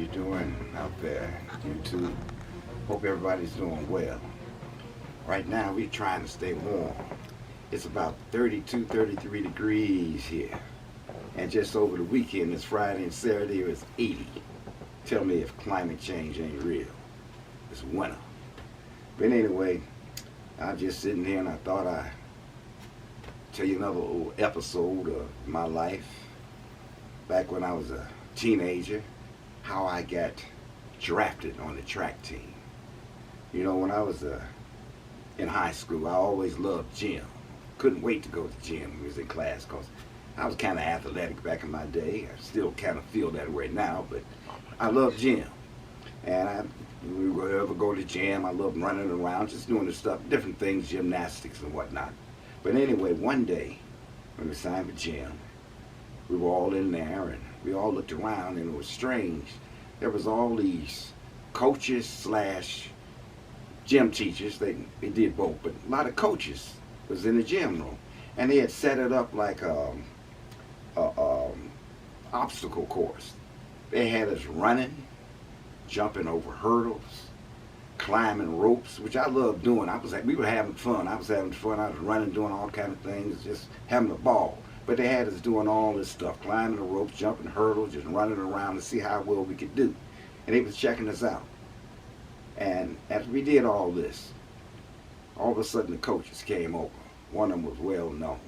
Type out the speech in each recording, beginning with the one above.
you doing out there, YouTube? Hope everybody's doing well. Right now, we're trying to stay warm. It's about 32, 33 degrees here. And just over the weekend, this Friday and Saturday, it was 80. Tell me if climate change ain't real. It's winter. But anyway, I'm just sitting here and I thought I'd tell you another little episode of my life. Back when I was a teenager, how I got drafted on the track team. You know, when I was in high school, I always loved gym. Couldn't wait to go to gym when I was in class because I was kind of athletic back in my day. I still kind of feel that way now, but I love gym. And we would ever go to gym, I loved running around, just doing the stuff, different things, gymnastics and whatnot. But anyway, one day, when we signed for gym, we were all in there and we all looked around and it was strange. There was all these coaches slash gym teachers, they did both, but a lot of coaches was in the gym room. And they had set it up like a obstacle course. They had us running, jumping over hurdles, climbing ropes, which I loved doing. We were having fun. I was having fun. I was running, doing all kind of things, just having a ball. But they had us doing all this stuff, climbing the ropes, jumping hurdles, just running around to see how well we could do. And they was checking us out. And after we did all this, all of a sudden the coaches came over. One of them was well known,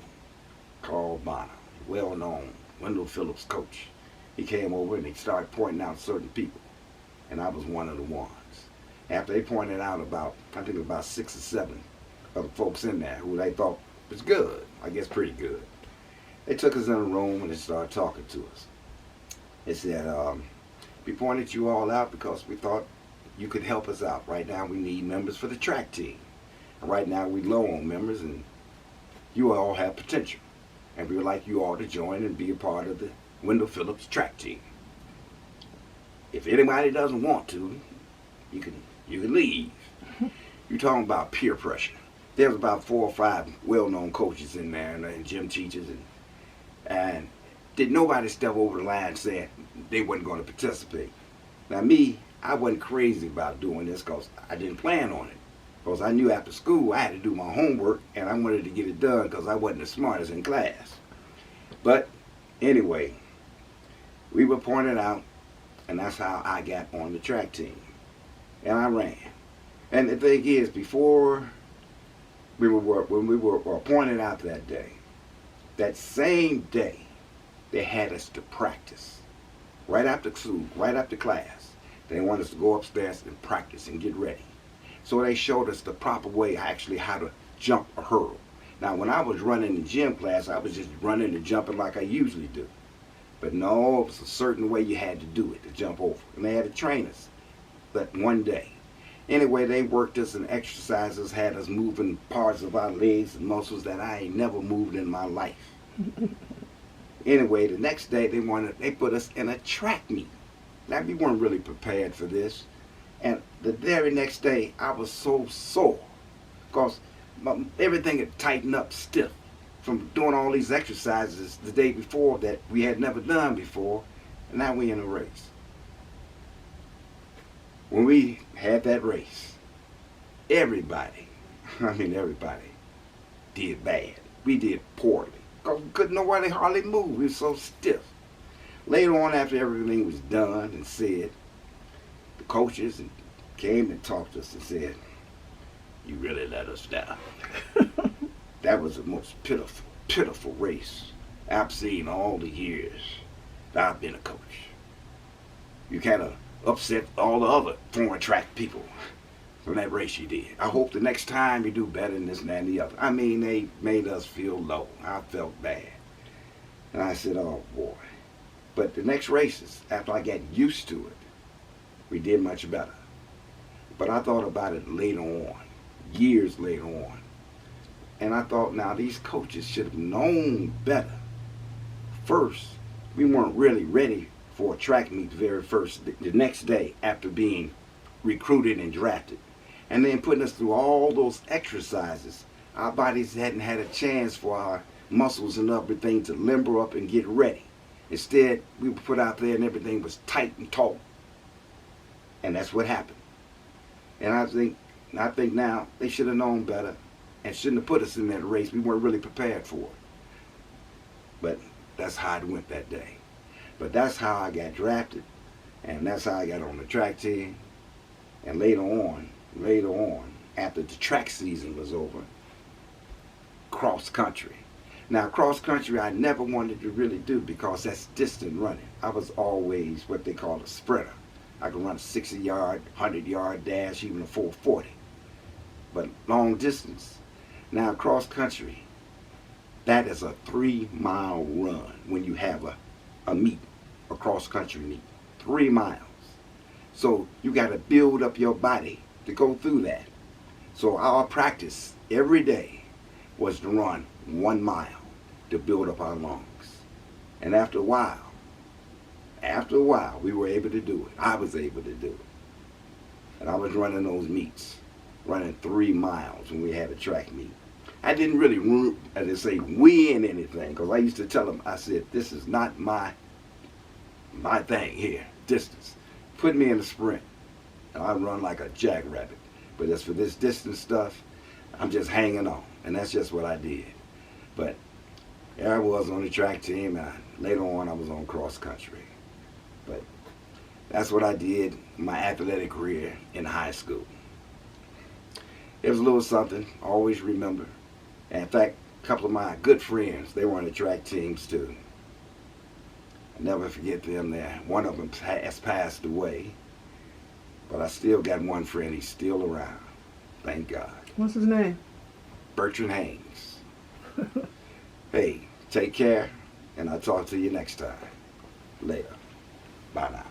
Carl Bonner, well known, Wendell Phillips coach. He came over and he started pointing out certain people. And I was one of the ones. After they pointed out I think about 6 or 7 other folks in there who they thought was good, I guess pretty good. They took us in a room and they started talking to us. They said, we pointed you all out because we thought you could help us out. Right now we need members for the track team. And right now we low on members and you all have potential. And we would like you all to join and be a part of the Wendell Phillips track team. If anybody doesn't want to, you can leave. You're talking about peer pressure. There was about 4 or 5 well-known coaches in there and gym teachers and did nobody step over the line saying they wasn't going to participate. Now me, I wasn't crazy about doing this because I didn't plan on it. Because I knew after school I had to do my homework and I wanted to get it done because I wasn't the smartest in class. But anyway, we were pointed out and that's how I got on the track team. And I ran. And the thing is, before when we were pointed out that day, that same day, they had us to practice. Right after school, right after class, they wanted us to go upstairs and practice and get ready. So they showed us the proper way, actually, how to jump a hurdle. Now, when I was running in gym class, I was just running and jumping like I usually do. But no, it was a certain way you had to do it, to jump over. And they had to train us that one day. Anyway, they worked us and exercises, had us moving parts of our legs and muscles that I ain't never moved in my life. Anyway, the next day they put us in a track meet. Now, we weren't really prepared for this. And the very next day, I was so sore because everything had tightened up stiff from doing all these exercises the day before that we had never done before, and now we're in a race. When we had that race, everybody did bad. We did poorly because we couldn't nobody hardly move. We were so stiff. Later on, after everything was done and said, the coaches came and talked to us and said, "You really let us down." That was the most pitiful race I've seen all the years that I've been a coach. You kind of upset all the other former track people from that race you did. I hope the next time you do better than this and that and the other. I mean, they made us feel low. I felt bad. And I said, oh boy. But the next races, after I got used to it, we did much better. But I thought about it later on, years later on. And I thought, now these coaches should have known better. First, we weren't really ready for a track meet the next day after being recruited and drafted. And then putting us through all those exercises. Our bodies hadn't had a chance for our muscles and everything to limber up and get ready. Instead, we were put out there and everything was tight and taut. And that's what happened. And I think now they should have known better and shouldn't have put us in that race. We weren't really prepared for it. But that's how it went that day. But that's how I got drafted, and that's how I got on the track team. And later on, after the track season was over, cross country. Now, cross country I never wanted to really do because that's distant running. I was always what they call a sprinter. I could run a 60-yard, 100-yard dash, even a 440. But long distance. Now, cross country, that is a 3-mile run when you have a meet, a cross country meet. 3 miles. So you got to build up your body to go through that. So our practice every day was to run 1 mile to build up our lungs. And after a while, we were able to do it. I was able to do it. And I was running those meets, running 3 miles when we had a track meet. I didn't really, as they say, win anything, because I used to tell them, I said, this is not my thing here, distance. Put me in a sprint, and I run like a jackrabbit. But as for this distance stuff, I'm just hanging on, and that's just what I did. But there I was on the track team, and later on I was on cross country. But that's what I did in my athletic career in high school. It was a little something, I always remember. And in fact, a couple of my good friends, they were on the track teams too. I never forget them there. One of them has passed away, but I still got one friend. He's still around. Thank God. What's his name? Bertrand Haynes. Hey, take care, and I'll talk to you next time. Later. Bye now.